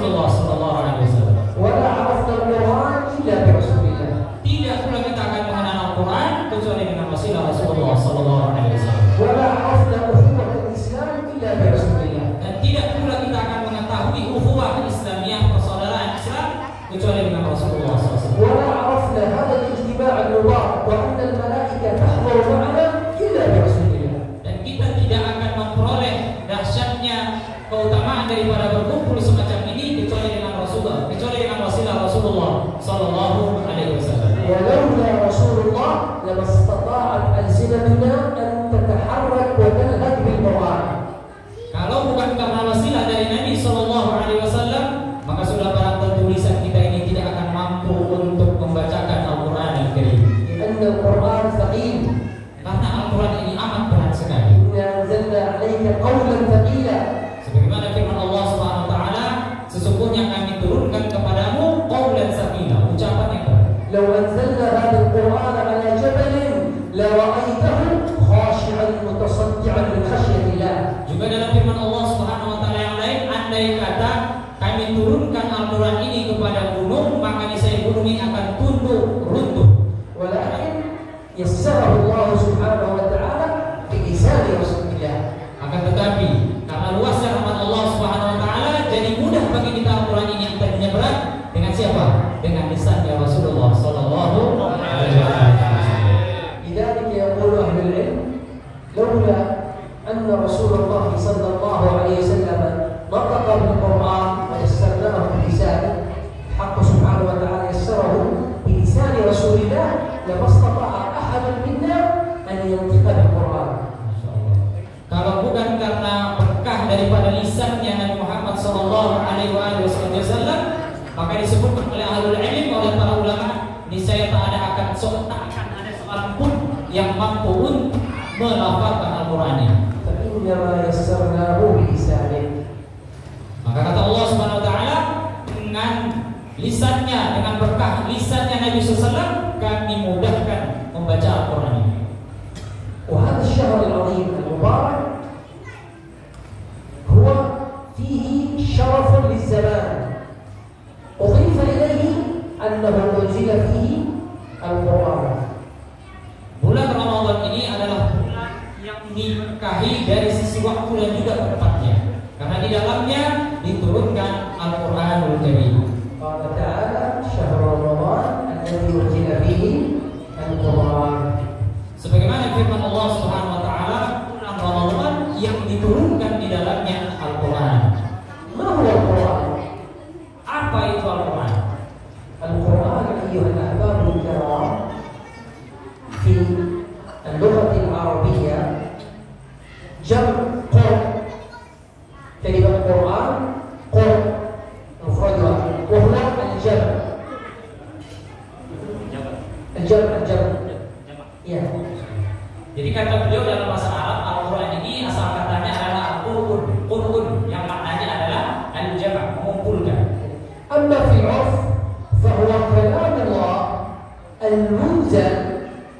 Rasulullah sallallahu alaihi wasallam. Wa la 'arafna al-Qur'an illa bi Rasulillah. Tidak pula kita akan mengenal Al-Qur'an kecuali dengan wasilah Rasulullah sallallahu alaihi wasallam. Wa la 'arafna ukhuwat al-Islam illa bi Rasulillah. Dan tidak pula kita akan mengetahui ukhuwah Islamiyah, persaudaraan Islam kecuali dengan Rasulullah sallallahu alaihi wasallam. Wa la 'arafna hadha al-ijtima' al-mubarak wa anna al-malaikata tahduru ma'ana illa bi Rasulillah. Dan kita tidak akan memperoleh dahsyatnya keutamaan daripada berkumpul semacam ini kecuali dengan Rasulullah, kecuali dengan wasilah Rasulullah sallallahu alaihi wasallam. ولولا رسول الله لما استطاعت ألسنتنا أن تتحرك وتلهج بالقرآن. Kalau bukan karena wasilah dari Nabi sallallahu alaihi wasallam, maka sudah barang tentu lisan kita ini tidak akan mampu untuk membacakan Al-Qur'an yang Karim. لأن القرآن ثقيل. Karena Al-Qur'an ini amat berat sekali. إنا أنزلنا عليك قولا ثقيلا. Sebagaimana firman Allah Subhanahu wa taala, sesungguhnya kami turunkan kepadamu qaulan tsaqila, ucapan yang berat. لو أنزلنا هذا القرآن على جبل لرأيته خاشعا متصدعا من خشية الله. Juga dalam firman Allah Subhanahu wa taala yang lain, andai kata kami turunkan Al-Qur'an ini kepada gunung, maka niscaya gunung ini akan tunduk runtuh. ولكن يسره الله سبحانه وتعالى بلسان رسول الله. Akan tetapi karena luasnya rahmat Allah Subhanahu wa taala, jadi mudah bagi kita Al-Qur'an ini yang tadinya berat dengan siapa? Dengan lisan ya Rasulullah sallallahu alaihi wasallam. لذلك يقول أهل العلم لولا أن رسول الله صلى الله عليه وسلم نطق بالقرآن ويسرناه بلسانه، الحق سبحانه وتعالى يسره بلسان رسول الله لما استطاع أحد منا أن ينطق بالقرآن. Kalau bukan karena berkah daripada lisannya Nabi Muhammad sallallahu alaihi wasallam, maka disebutkan oleh ahlul ilm, oleh para ulama, niscaya tak akan ada seorang pun yang mampu untuk melafalkan Al-Qur'an. فإنما يسرناه بلسانه. Maka kata Allah Subhanahu wa taala, dengan lisannya, dengan berkah lisannya Nabi SAW, kami mudahkan membaca Al-Qur'an ini. وهذا الشهر العظيم المبارك هو فيه شرف للزمان، أضيف إليه أنه أنزل فيه القرآن. Bulan Ramadan ini adalah bulan yang diberkahi dari sisi waktu dan juga tempatnya, karena di dalamnya diturunkan Al-Qur'anul Karim. قال تعالى شهر رمضان الذي أنزل فيه القرآن. Sebagaimana firman Allah Subhanahu wa taala, bulan Ramadan yang diturunkan di dalamnya Al-Qur'an. ما هو القرآن؟ Apa itu Al-Qur'an? القرآن أيها الأحباب الكرام في اللغة العربية جمع قرء. كلمة قرآن قرء مفردها وهو الجمع. الجمع ya. Jadi kata beliau dalam bahasa Arab, Al-Qur'an ini asal katanya adalah Al-Qur'un, Qur'un yang maknanya adalah al-jama', mengumpulkan. أما في العرف فهو كلام الله المنزل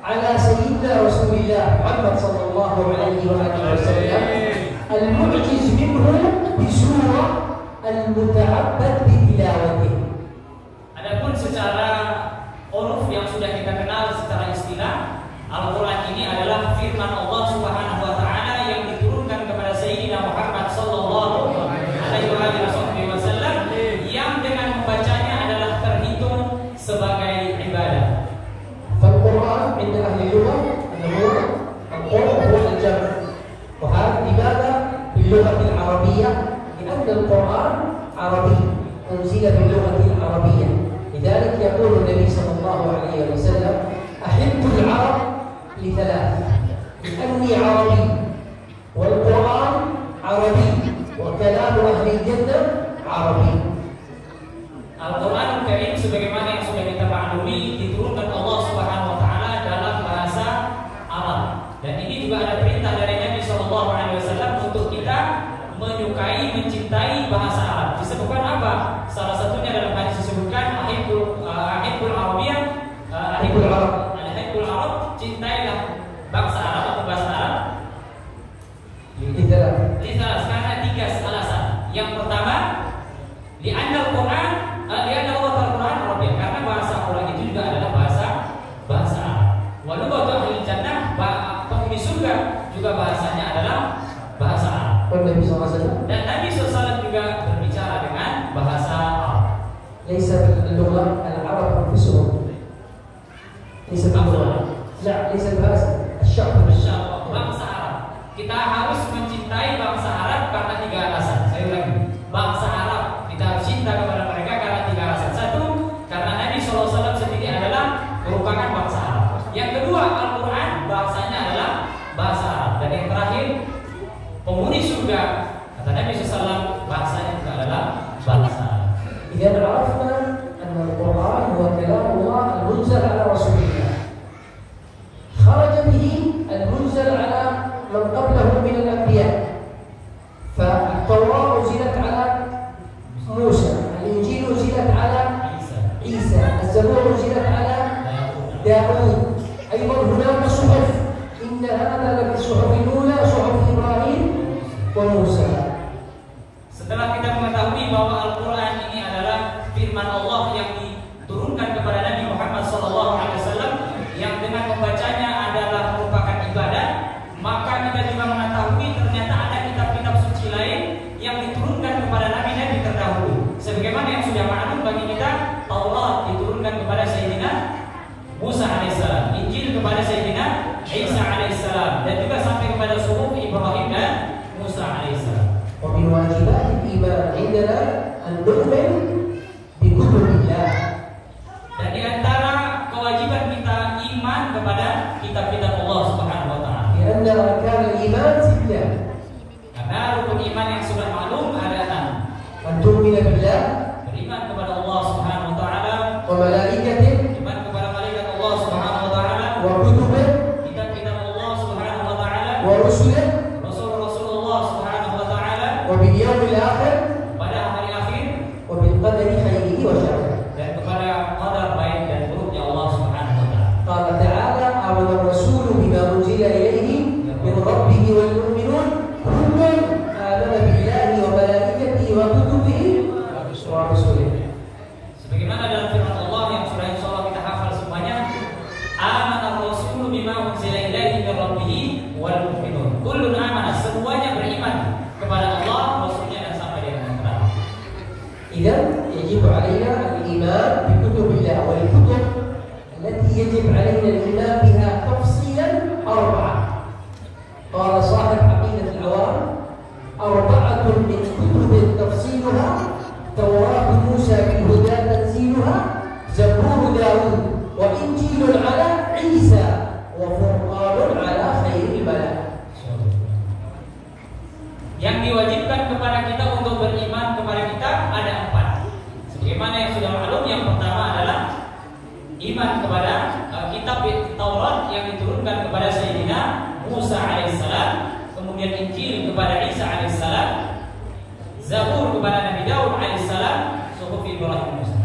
على سيدنا رسول الله محمد صلى الله عليه وآله وسلم المعجز منه بسورة المتعبد بتلاوته. Adapun secara uruf yang sudah kita kenal secara istilah, Al-Qur'an ini adalah firman Allah Subhanahu wa taala yang diturunkan kepada Sayyidina Muhammad sallallahu alaihi wasallam, yang dengan membacanya adalah terhitung sebagai ibadah. فالقرآن عند أهل اللغة أنه القرآن هو الجمع، وهذه لماذا باللغة العربية؟ لأن القرآن عربي أنزل باللغة العربية. لذلك يقول النبي صلى الله عليه وسلم أحب العرب لثلاث: لأني عربي، والقرآن عربي، وكلام أهل الجنة عربي. Al-Qur'anul Karim sebagaimana yang sudah kita maklumi diturunkan Allah Subhanahu wa taala dalam bahasa Arab. Dan ini juga ada perintah dari Nabi sallallahu alaihi wasallam untuk kita menyukai, mencintai bahasa Arab. Disebutkan apa? Salah satunya dalam hadis disebutkan ahibbul Arabiyyah, ahibbul Arab, cintailah bangsa Arab atau bahasa Arab. Lihat karena 3 alasan. Yang pertama, Li'anna Al-Quran, li'anna Allah Al-Quran Arabian, karena bahasa Al-Quran itu juga adalah bahasa Arab. Walau bagi ahli jannah, penghuni surga juga bahasanya adalah bahasa Arab. Dan Nabi SAW juga berbicara dengan bahasa Arab. Laisa bil-lugha al-Arab anfusuhum. Laisa bil-lugha. La, laisa bahasa. Asy-sya'b. Bangsa Arab. Kita harus mencintai bangsa Arab karena 3 alasan. Saya ulangi. Bangsa Arab kita harus cinta kepada mereka karena 3 alasan. Satu, karena Nabi SAW sendiri adalah merupakan bangsa Arab. Yang kedua, Al-Quran bahasanya adalah bahasa Arab. Dan yang terakhir, penghuni surga kata Nabi SAW bahasanya juga adalah bahasa Arab. Idza arafna anna al-Quran huwa kalamullah al-munzal ala Rasulillah, kharaja bihi al-munzal ala man qablahu min al-anbiya. فالتوراة أنزلت على موسى، الإنجيل أنزلت على عيسى، الزبور أنزلت على داود. أيضا هناك صحف، إن هذا لفي الصحف الأولى صحف إبراهيم وموسى. Setelah kita mengetahui bahwa Al-Quran ini adalah firman Allah yang diturunkan kepada Nabi Muhammad SAW, yang dengan membacanya adalah merupakan ibadah, maka kita juga mengetahui ternyata ada kitab-kitab suci lain yang diturunkan kepada Nabi-Nabi terdahulu. Sebagaimana yang sudah maklum bagi kita, Taurat diturunkan kepada Sayyidina Musa alaihissalam, Injil kepada Sayyidina Isa alaihissalam, dan juga sampai kepada suhuf Ibrahim dan Musa alaihissalam. ومن واجبات الإيمان عندنا أن نؤمن بكتب الله. Dan di antara kewajiban kita iman kepada kitab-kitab Allah Subhanahu wa taala. لأن أركان الإيمان 6. Karena rukun iman yang sudah maklum ada 6. أن تؤمن بالله، Beriman kepada Allah Subhanahu wa taala, وملائكته، iman kepada malaikat Allah Subhanahu wa taala, وكتبه، kitab-kitab Allah Subhanahu wa taala, ورسله، Rasul-Rasul Allah Subhanahu wa taala, وباليوم الآخر، pada hari akhir, وبالقدر خيره وشره. dan kepada qadar baik dan buruknya Allah Subhanahu wa taala. قال تعالى: آمن الرسول بما أنزل إليه من ربه والمؤمنون كل آمن بالله وملائكته وكتبه ورسله. Sebagaimana dalam firman Allah yang sudah insyaallah kita hafal semuanya, amana ar-rasulu bima unzila ilaihi min rabbih wal mu'minun. Kullun amana, semuanya beriman kepada Allah, Rasulnya, dan sampai di akhirat. إذا يجب علينا الإيمان بكتب الله، والكتب التي يجب علينا الإيمان بها تفصيلا 4. قال صاحب عقيدة العوام: 4 من كتب تفصيلها توراة موسى بالهدى تنزيلها، زبور داود، وإنجيل على عيسى، وفرقان على خير الملائكة. Yang diwajibkan kepada kita untuk beriman kepada kitab ada 4. Sebagaimana yang sudah maklum, yang pertama adalah iman kepada kitab Taurat yang diturunkan kepada Sayyidina Musa alaihissalam, kemudian Injil kepada Isa alaihissalam, Zabur kepada Nabi Daud alaihissalam, suhuf Ibrahim Musa.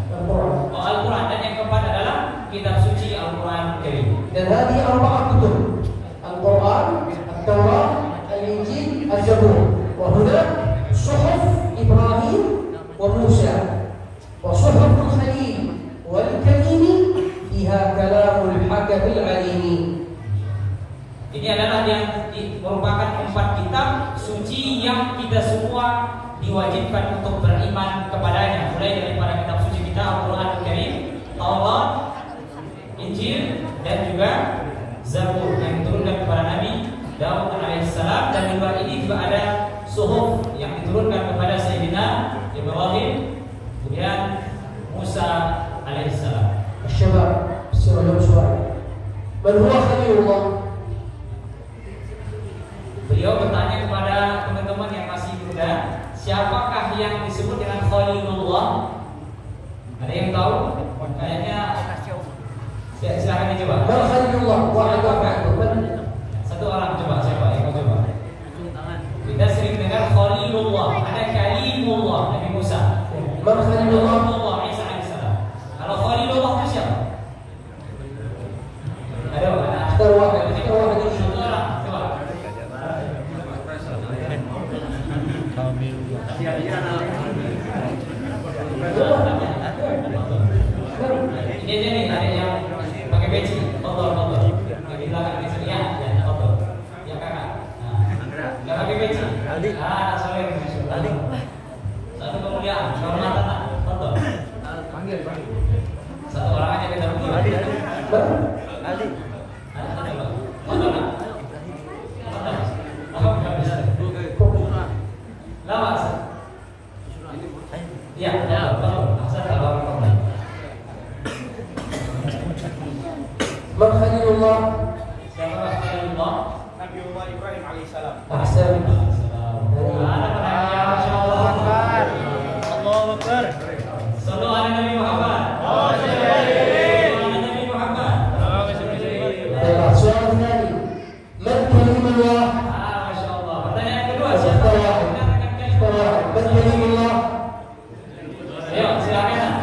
Al-Quran, dan yang keempat adalah kitab suci Al-Quran Karim. Dan هذه 4 كتب: القرآن، التوراة، الإنجيل، الزبور. وهناك صحف إبراهيم وموسى، وصحف الخليل والكريم فيها كلام الحكم العليم. Ini adalah yang merupakan 4 kitab suci yang kita semua diwajibkan untuk beriman kepadanya, mulai daripada kitab suci kita Al-Quran Karim, Taurat, Injil, dan juga Zabur yang diturunkan kepada Nabi Daud alaihissalam. Dan di luar ini juga ada suhuf yang diturunkan kepada Sayyidina Ibrahim, kemudian Musa alaihissalam. الشباب بصير لهم سؤال: من هو خليل الله؟ Beliau bertanya kepada teman-teman yang masih muda, siapakah yang disebut dengan Khalilullah? Ada yang tahu? Kayaknya silakan dicoba. من خليل الله؟ واحد واحد. Satu orang coba, siapa yang mau coba? Kita sering dengar Khalilullah, ada Kalimullah, Nabi Musa. من خليل الله؟ Khalilullah, Isa alaihissalam. Kalau Khalilullah itu siapa? Ada? اختار واحد، اختار واحد. Satu orang, coba. Ya, betul. Ahsan tabarakallah. Man Khalilullah? Siapa Khalilullah? Nabiullah Ibrahim alaihissalam. Ahsan. Allahu Akbar. Allahu Akbar. Sallu ala Nabi Muhammad. السؤال الثاني من كلم الله؟ ما شاء الله. Pertanyaan kedua, من كلم الله؟ Ayo, silakan.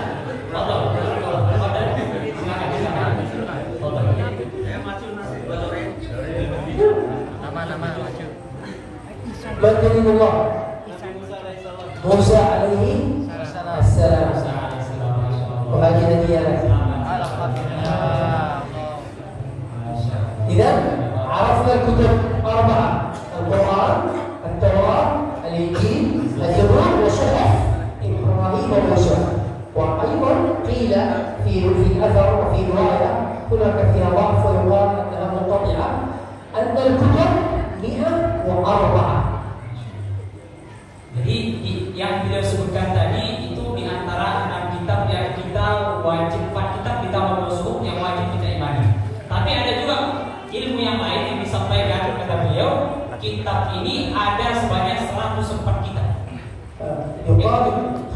Silakan. Nama maju. من كلم الله؟ موسى عليه السلام. وهكذا ديانته. إذا عرفنا الكتب أربعة: القرآن، التوراة، الإنجيل، الزبور، وصحف إبراهيم وموسى. وأيضا قيل في الأثر وفي رواية هناك فيها ضعف ويقال أنها منقطعة أن الكتب 104. Jadi yang beliau sebutkan tadi itu di antara 6 kitab yang kita wajib, 4 kitab kita masuk yang wajib kita imani. Tapi ada juga ilmu yang lain yang disampaikan kata beliau, kitab ini ada sebanyak 104 kitab. يقال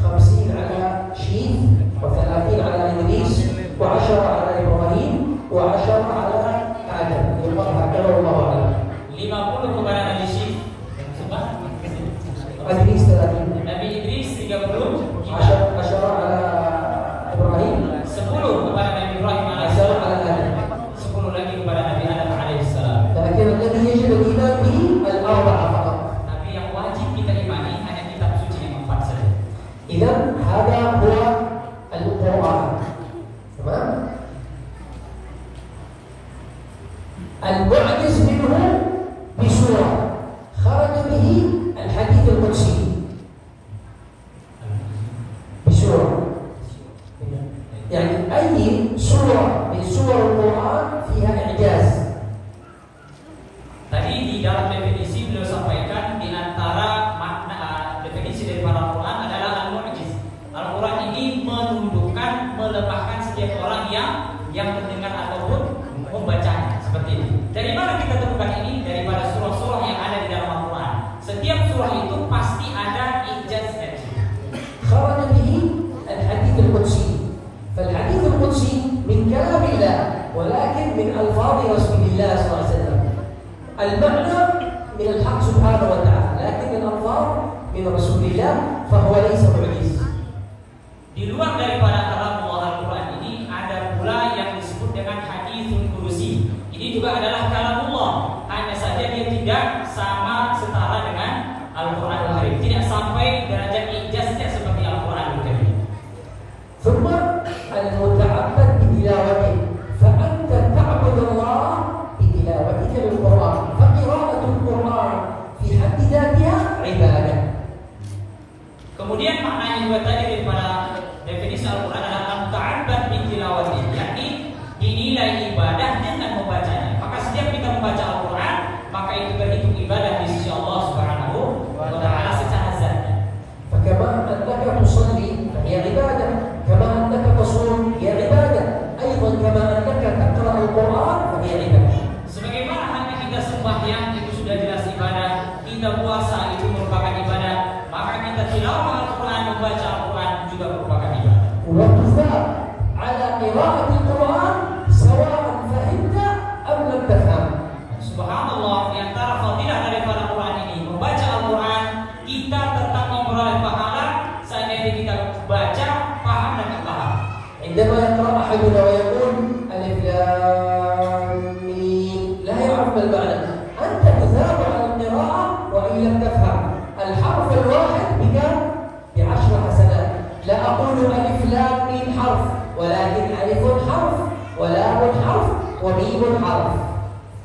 50 على شيث و30 على إدريس و10 على إبراهيم و10 على آدم. يقال هكذا والله أعلم. 50 kepada Nabi Syekh, إدريس 30. Nabi Idris 30, 10 على إبراهيم. 10 kepada Nabi Ibrahim 10 alaihissalam, على آدم. 10 lagi kepada Nabi Adam alaihissalam. لكن الذي يجب الإيمان به الأربعة فقط. Tapi yang wajib kita imani hanya kitab suci yang 4 saja. إذا هذا هو القرآن. تمام؟ المعجز منه بسورة خرج به الحديث القدسي بسورة. يعني أي سورة من سور القرآن فيها إعجاز. Tadi di dalam definisi beliau sampaikan di antara makna definisi daripada Al-Quran adalah al-mu'jiz. Al-Quran ini menundukkan, melemahkan setiap orang yang mendengar ataupun membacanya seperti ini. Dari mana kita temukan ini? Daripada surah-surah yang ada di dalam Al-Quran. Setiap surah itu pasti ada ijaznya. خرج به الحديث القدسي. فالحديث القدسي من كلام الله ولكن من ألفاظ رسول الله صلى الله عليه وسلم. المعنى من الحق سبحانه وتعالى لكن الألفاظ من رسول الله فهو ليس معجز. Di luar daripada kalam Allah Al-Quran ini ada pula yang disebut dengan haditsul qudsi. Ini juga adalah kalamullah. Hanya saja dia tidak sama setara dengan Al-Quran Al-Karim. Tidak sampai derajat ijaznya seperti Al-Quran Al-Karim. ثم المتعبد بتلاوته فأنت تعبد الله بتلاوتك للقرآن. فقراءة القرآن في حد ذاتها عبادة. Kemudian maknanya juga tadi daripada definisi Al-Quran adalah al-ta'abbad bi tilawati, yakni dinilai ibadah dengan membacanya. Maka setiap kita membaca Al-Quran, maka itu berhitung ibadah di sisi Allah Subhanahu wa taala secara zatnya. فكما أنك تصلي فهي عبادة، كما أنك تصوم هي عبادة، أيضا كما أنك تقرأ القرآن فهي عبادة. Sebagaimana hanya kita sembahyang itu sudah jelas ibadah, kita puasa itu merupakan ibadah, maka kita tilawah Al-Quran, membaca Al-Quran juga merupakan ibadah. وتثاب على قراءة القرآن سواء فهمت أم لم تفهم. Subhanallah, di antara fadilah daripada Al-Quran ini, membaca Al-Quran kita tetap memperoleh pahala seandainya kita baca, paham dan tak paham. عندما يقرأ أحدنا ويقول ألف لام ميم لا يعرف ما المعنى، أنت تثاب على القراءة وإن لم تفهم. الحرف الواحد بكم؟ ب10 حسنات. لا أقول ألف لام ميم حرف، ولكن ألف حرف ولام حرف وميم حرف.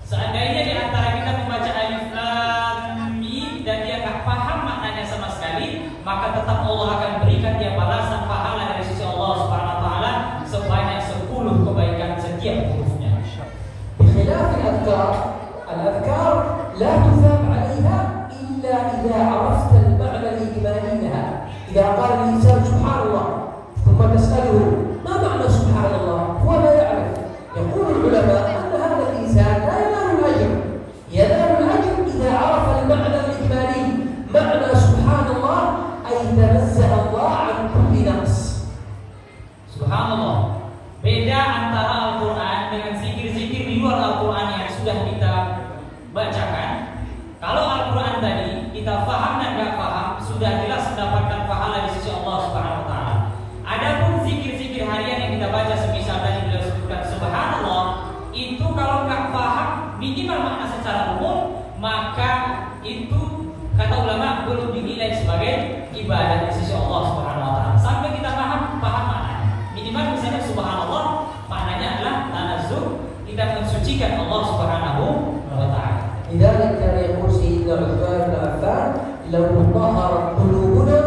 Seandainya di antara kita membaca alif lam mim dan dia tak paham maknanya sama sekali, maka tetap Allah akan berikan dia balasan pahala dari sisi Allah Subhanahu wa taala sebanyak 10 kebaikan setiap hurufnya. بخلاف الأذكار، الأذكار لا تثاب عليها إلا إذا عرفت المعنى الإجمالي لها. إذا قال الإنسان سبحان sisi Allah Subhanahu wa taala. Sampai kita paham maknanya. Minimal misalnya subhanallah maknanya adalah tanazzuh, kita mensucikan Allah Subhanahu wa taala. لذلك كان يقول سيدنا عثمان بن عفان لو طهرت قلوبنا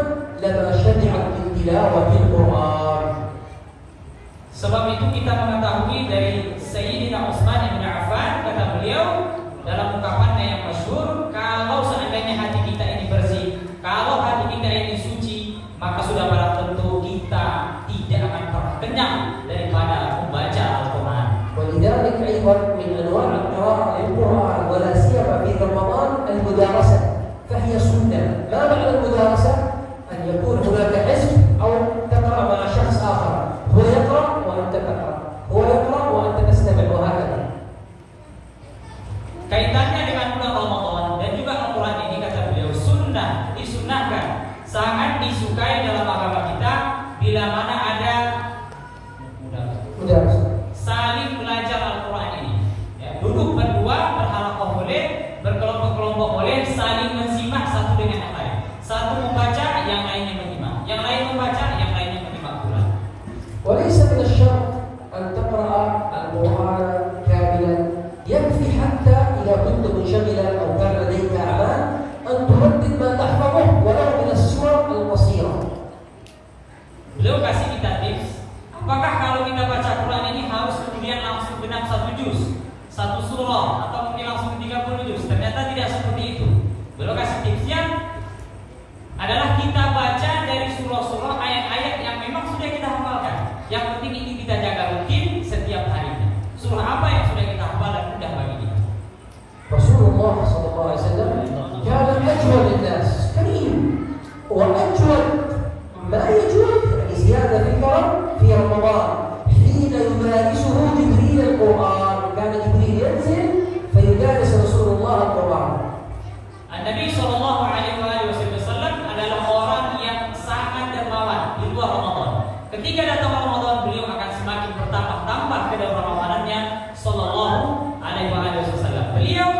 لما شبعت من تلاوة القرآن. Sebab itu kita mengetahui dari Sayyidina Utsman bin Affan, kata beliau dalam ungkapannya yang masyhur, kalau seandainya hati kita ini bersih, kalau hati kita ini suci, maka sudah barang tentu kita tidak akan pernah kenyang daripada membaca Al-Quran. ولذلك أيضا من أنواع القراءة للقرآن ولا سيما في رمضان المدارسة، فهي سنة. ما معنى المدارسة؟ أن يكون هناك حزب أو تقرأ مع شخص آخر، هو يقرأ وأنت تقرأ، هو يقرأ وأنت تستمع، وهكذا. Kaitannya dengan bulan Ramadan dan juga Al-Quran ini, kata beliau, sunnah, disunnahkan, sangat disukai dalam agama kita bila mana ada saling belajar Al-Quran ini. Ya, duduk berdua berhalakoh boleh, berkelompok-kelompok boleh, saling mensimak satu dengan yang lain. Satu membaca, yang lainnya menyimak. Yang lain membaca, yang lainnya menyimak pula. وليس من الشرط أن تقرأ القرآن كاملا، يكفي حتى إذا كنت منشغلا أو كان لديك أعمال أن تردد ما تحفظه ولو من السور القصيرة. Beliau kasih kita tips. Apakah kalau kita baca Quran ini harus kemudian langsung genap satu juz, satu surah, atau mungkin langsung 30 juz? Ternyata tidak seperti itu. Beliau kasih tipsnya adalah kita baca dari surah-surah, ayat-ayat yang memang sudah kita hafalkan. Yang penting ini kita jaga rutin setiap harinya. Surah apa yang sudah kita hafal dan mudah bagi kita. Rasulullah SAW كان أجود الناس كريم وأجود ما يجود زيادة الكرم في رمضان حين يمارسه جبريل القرآن. كان جبريل ينزل فيدارس رسول الله القرآن. Nabi Shallallahu Alaihi Wasallam adalah orang yang sangat dermawan di luar Ramadan. Ketika datang Ramadan, beliau akan semakin bertambah-tambah kedermawanannya Shallallahu Alaihi Wasallam. Beliau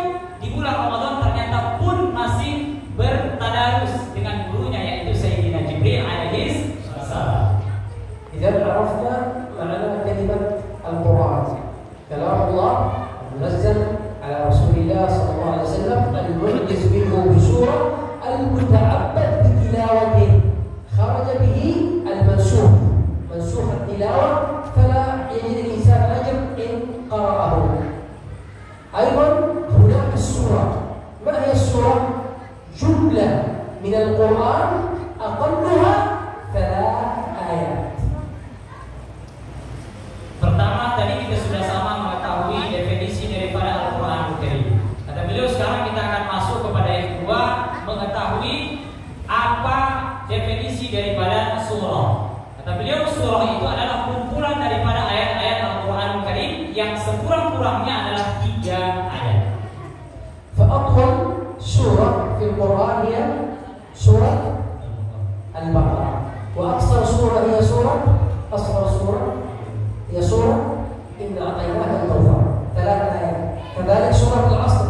di bulan Ramadan ternyata pun masih bertadarus dengan gurunya, yaitu Sayyidina Jibril alaihi salam. إذا عرفنا معنى كلمة القرآن، كلام الله المنزل على رسول الله صلى الله عليه وسلم، المعجز منه بسورة، المتعبد بتلاوته، خرج به المنسوخ، منسوخ التلاوة، فلا يجد الإنسان أجر إن قرأه. أيضا هناك السورة. ما هي السورة؟ جملة من القرآن أقلها 3 آيات. Pertama tadi kita sudah sama mengetahui definisi daripada Al-Quran Karim. Kata beliau, sekarang kita akan masuk kepada yang kedua, mengetahui apa definisi daripada surah. Kata beliau, surah itu adalah kumpulan daripada ayat-ayat Al-Quran Karim yang sekurang-kurangnya adalah 3 ayat. فأطول سورة في القرآن هي سورة البقرة، وأقصر سورة هي سورة أصغر سورة هي سورة إنا أعطيناك الكوثر 3 آيات. كذلك سورة العصر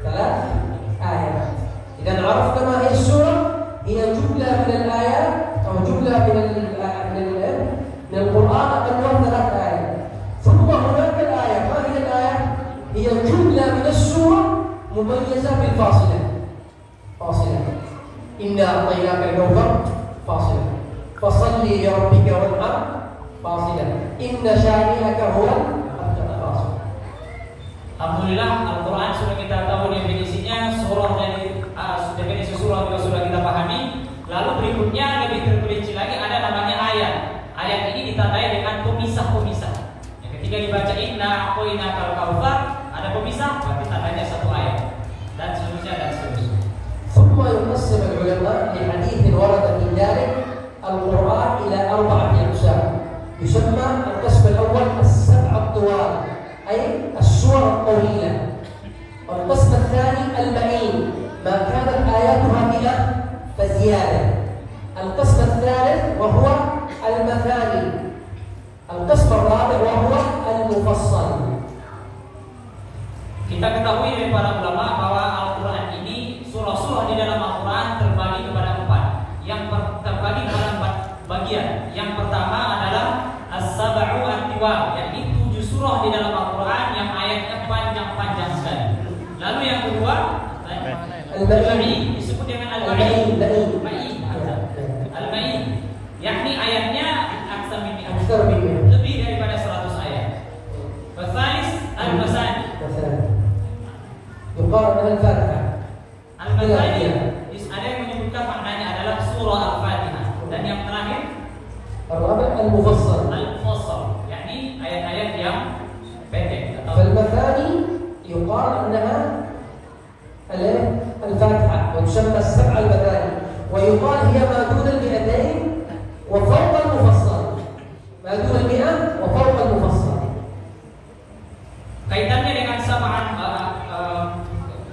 3 آيات. إذا عرفنا ما هي السورة، هي جملة من الآيات أو جملة من القرآن أقلها 3 آيات. ثم هناك الآية. ما هي الآية؟ هي جملة من السورة مميزة بالفاصلة. فاصلة إنا أعطيناك الكوثر فاصلة، فصل لربك وانحر فاصلة، إن شانئك هو الأبتر فاصلة. Alhamdulillah, Al-Quran sudah kita tahu definisinya, surah dari definisi surah juga sudah kita pahami. Lalu berikutnya lebih terperinci lagi ada namanya ayat. Ayat ini ditandai dengan pemisah-pemisah. Yang ketika dibaca inna a'tainakal kautsar, ada pemisah, berarti tandanya 1 ayat. Dan seterusnya dan seterusnya. ثم يقسم العلماء لحديث ورد في ذلك القرآن إلى 4 أقسام. يسمى القسم الأول السبع الطوال، أي السور الطويلة. والقسم الثاني المعين، ما كانت آياتها 100 فزيادة. القسم الثالث وهو المثاني. القسم الرابع وهو المفصل. Kita bagian. Yang pertama adalah As-Sab'u At-Tiwal, yakni 7 surah di dalam Al-Quran yang ayatnya panjang-panjang sekali. Lalu yang kedua Al-Ma'in, disebut dengan Al-Ma'in. Al-Ma'in, yakni ayatnya aksar min lebih daripada 100 ayat. Al-Thalis Al-Masani, yuqal al-Fatihah. Al-Masani ada yang menyebutkan maknanya adalah surah Al-Fatihah. Dan yang terakhir Al-Rabi' Al-Mufassal. Al-Mufassal, yakni ayat-ayat yang pendek. فالمثاني يقال أنها الفاتحة وتسمى السبع المثاني ويقال هي ما دون 200 وفوق المفصل. ما دون 100 وفوق المفصل. Kaitannya dengan samaan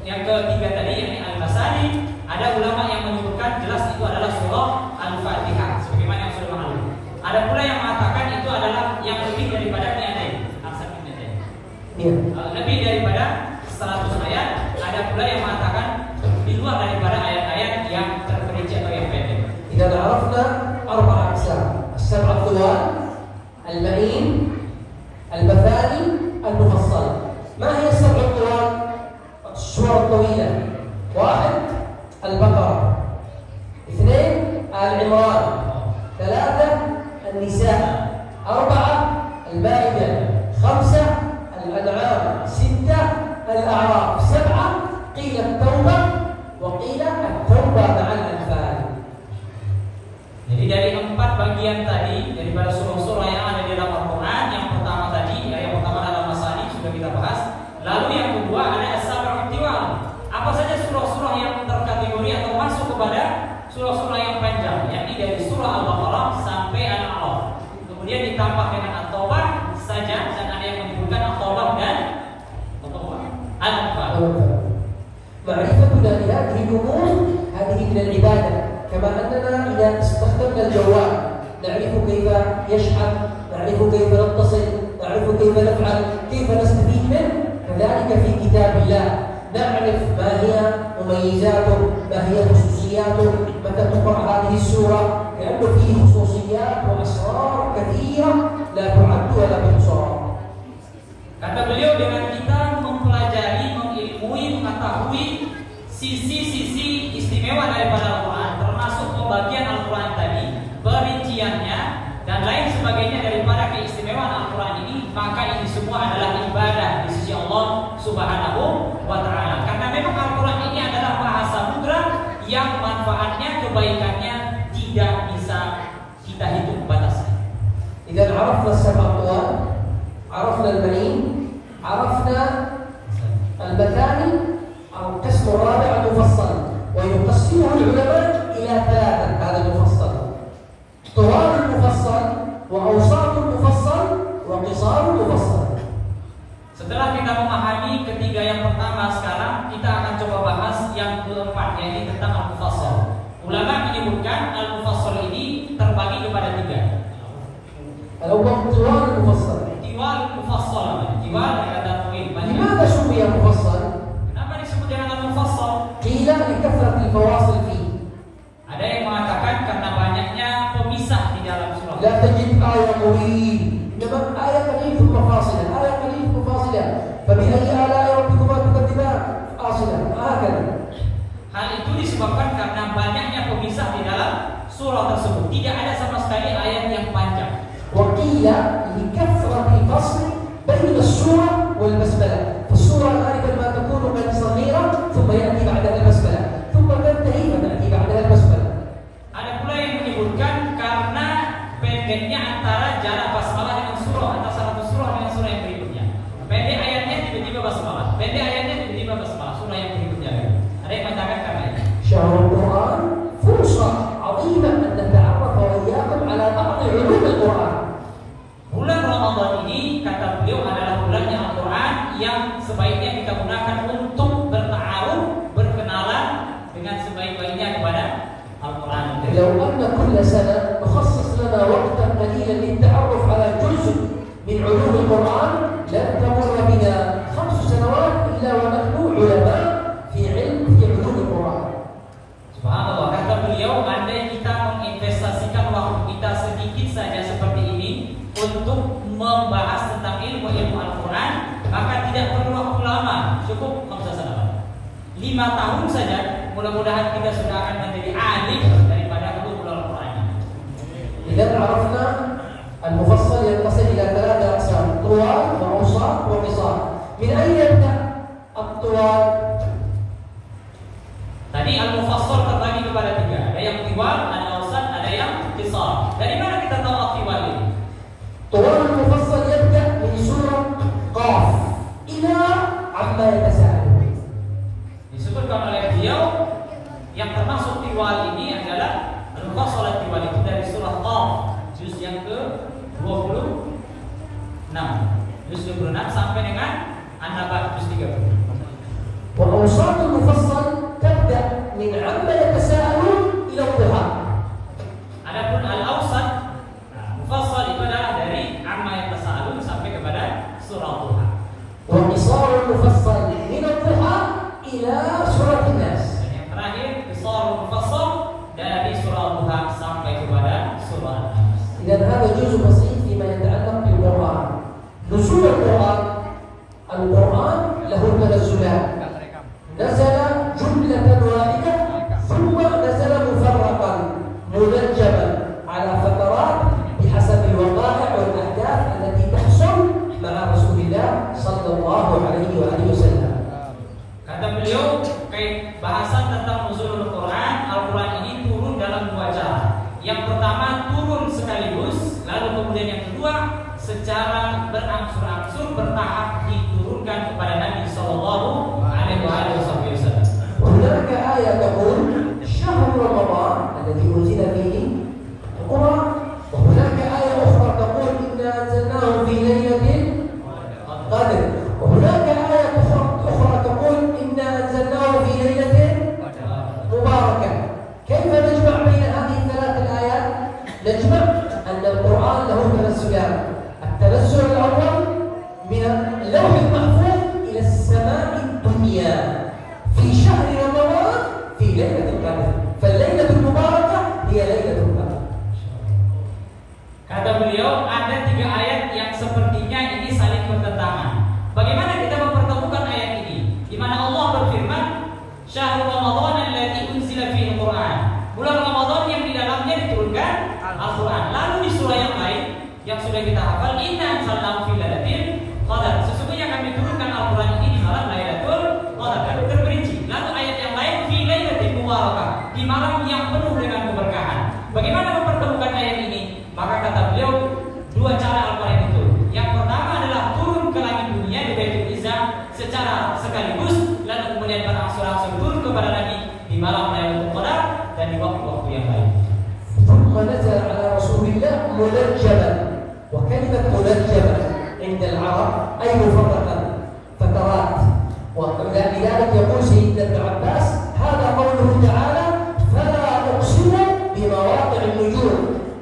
yang ketiga tadi, yakni Al-Masani, ada ulama yang menyebutkan jelas itu adalah surah Al-Fatihah, sebagaimana yang sudah maklum. Ada pula yang mengatakan itu adalah yang lebih daripada 200, aksar min 200. Lebih daripada 100 ayat. Ada pula yang mengatakan di luar daripada ayat-ayat yang terperinci atau yang pendek. إذا عرفنا 4 أقسام: السبع الطوال، المعين، المثاني، المفصل. ما هي السبع الطوال؟ السور الطويلة: 1 البقرة، 2 آل عمران، 3 النساء، 4 المائدة، 5 الأنعام، 6 الأعراف، 7 قيل التوبة وقيل التوبة مع الأنفال. Jadi dari 4 bagian tadi daripada surah-surah yang ada di dalam Al-Quran, yang pertama tadi, yang pertama adalah Masani, sudah kita bahas. Lalu yang kedua ada As-Sab'u Tiwal. Apa saja surah-surah yang terkategori atau masuk kepada surah-surah yang panjang, yakni dari surah Al-Baqarah sampai Al-A'raf. Kemudian ditambah dengan At-Taubah saja, dan ada yang menyebutkan At-Taubah dan Al-Anfal. معرفتنا لهذه الأمور هذه من العبادة، كما أننا إذا استخدمنا الجوال نعرف كيف يشحن، نعرف كيف نتصل، نعرف كيف نفعل، كيف نستفيد منه. كذلك في كتاب الله نعرف ما هي مميزاته، ما هي خصوصياته، متى تقرأ هذه السورة، لأنه فيه خصوصيات وأسرار كثيرة لا تعد ولا تحصى. Kata beliau, dengan kita mempelajari, mengilmui, mengetahui sisi-sisi istimewa daripada Al-Quran, termasuk pembagian Al-Quran tadi, perinciannya, dan lain sebagainya daripada keistimewaan Al-Quran ini, maka ini semua adalah ibadah di sisi Allah Subhanahu wa Ta'ala. Karena memang Al-Quran ini adalah bahasa mudra yang manfaatnya, kebaikannya tidak bisa kita hitung batasnya. إذا عرفنا السبع الطوال، عرفنا المعين، عرفنا المثاني، القسم الرابع المفصل، ويقسمه العلماء إلى 3. هذا المفصل: طوال المفصل، وأوساط المفصل، وقصار المفصل. Setelah kita memahami ketiga yang pertama, sekarang kita akan coba bahas yang keempat, yaitu tentang Al-Mufassal. Ulama menyebutkan Al-Mufassal ini terbagi kepada 3. الأول طوال المفصل. Tiwal Mufassal. Tiwal kata tawil. لماذا سمي مفصل؟ Kenapa disebut dengan Al-Mufassal? قيل لكثرة الفواصل فيه. Ada yang mengatakan karena banyaknya pemisah di dalam surah. لا تجد آية طويل، إنما آية قليل ثم فاصلة، آية قليل ثم فاصلة، فبأي آلاء ربكما تكذبان؟ فاصلة، هكذا. Hal itu disebabkan karena banyaknya pemisah di dalam surah tersebut. Tidak ada sama sekali ayat yang panjang. وقيل لكثرة الفصل بين السورة والبسملة، فالسورة غالبا ما تكون من صغيرة ثم يأتي بعدها البسملة ثم تنتهي فتأتي بعدها البسملة. Ada pula yang menyebutkan karena pendeknya antara jarak basmalah dengan surah, antara satu surah dengan surah yang berikutnya. Pendek ayatnya tiba-tiba basmalah, pendek ayatnya tiba-tiba basmalah, surah yang berikutnya. Ada yang mengatakan karena itu. شهر القرآن فرصة عظيمة أن نتعرف وإياكم على بعض علوم القرآن. Bulan Ramadan ini, kata beliau, adalah bulannya Al-Quran yang sebaiknya kita gunakan untuk berta'aruf, berkenalan dengan sebaik-baiknya kepada Al-Quran. لو أن كل سنة نخصص لنا وقتا قليلا للتعرف على جزء من علوم القرآن لن تمر بنا 5 سنوات إلا ونحن علماء في علوم القرآن. Subhanallah, kata beliau, andai kita menginvestasikan waktu kita untuk membahas tentang ilmu-ilmu Al-Quran, maka tidak perlu waktu lama, cukup 5 tahun saja. Mudah-mudahan kita sudah akan menjadi alim daripada ulumul Al-Quran. إذا عرفنا المفصل ينقسم إلى 3 أقسام: طوال وأوساط وقصار. من أين يبدأ الطوال؟ Tadi al-mufassal terbagi kepada 3. Ada yang tiwal, ada ausat, ada yang qisar. Dari mana kita tahu al-tiwal ini? طوال المفصل يبدأ من سورة قاف إلى عما يتساءلون. Disebutkan oleh beliau yang termasuk tiwal ini adalah al-mufassal tiwal itu dari surah Qaf juz yang ke-26. Juz 26 sampai dengan An-Naba juz 30. وأوساط المفصل تبدأ من عما يتساءلون إلى الضحى. Adapun al-awsat mufassal itu adalah dari amma yatasaalun sampai kepada surah Duha. وقصار المفصل من الضحى إلى سورة الناس. Dan yang terakhir qisar mufassal dari surah Duha sampai kepada surah An-Nas. إذا هذا جزء بسيط فيما يتعلق بالقرآن. نزول القرآن له تنزلات. نزل جملة واحدة ثم نزل مفرقا منجما على فترات بحسب الوقائع والأحداث التي تحصل مع رسول الله صلى الله عليه وآله وسلم. Kata beliau, kait bahasan tentang nuzulul Quran, Al-Quran ini turun dalam 2 cara. Yang pertama turun sekaligus, lalu kemudian yang kedua secara berangsur-angsur bertahap diturunkan kepada Nabi Sallallahu Alaihi Wasallam. هناك آية تقول شهر رمضان الذي أنزل فيه القرآن، وهناك آية أخرى تقول إنا أنزلناه في ليلة القدر، وهناك آية أخرى تقول إنا أنزلناه في ليلة مباركة. كيف نجمع بين هذه ال3 الآيات؟ نجمع أن القرآن له تنزلان. التنزل الأول من اللوح المحفوظ إلى السماء الدنيا في شهر رمضان في ليلة القدر، فالليلة المباركة هي ليلة القدر. Kata beliau, ada 3 ayat yang sepertinya ini saling bertentangan. Bagaimana kita mempertemukan ayat ini? Di mana Allah berfirman, "Syahrul Ramadan alladzi unzila fihi al-Qur'an." Bulan Ramadan yang di dalamnya diturunkan Al-Qur'an. Lalu di surah yang lain yang sudah kita hafal, "Inna anzalnahu fi lailatul qadar." Sesungguhnya kami turunkan Al-Qur'an ini di malam Lailatul Qadar. Terperinci. Lalu ayat yang lain, "Fi lailatin mubarakah." Di malam yang penuh dengan keberkahan. Bagaimana mempertemukan ayat ini? Maka kata beliau 2 cara Al-Quran itu. Yang pertama adalah turun ke langit dunia di Baitul Izzah secara sekaligus, lalu kemudian berangsur-angsur turun kepada Nabi di malam Lailatul Qadar dan di waktu-waktu yang lain. ثم نزل على رسول الله منجما، وكلمة منجما عند العرب أي مفرقا فترات. ولذلك يقول سيدنا ابن عباس هذا قوله تعالى فلا أقسم بمواقع النجوم،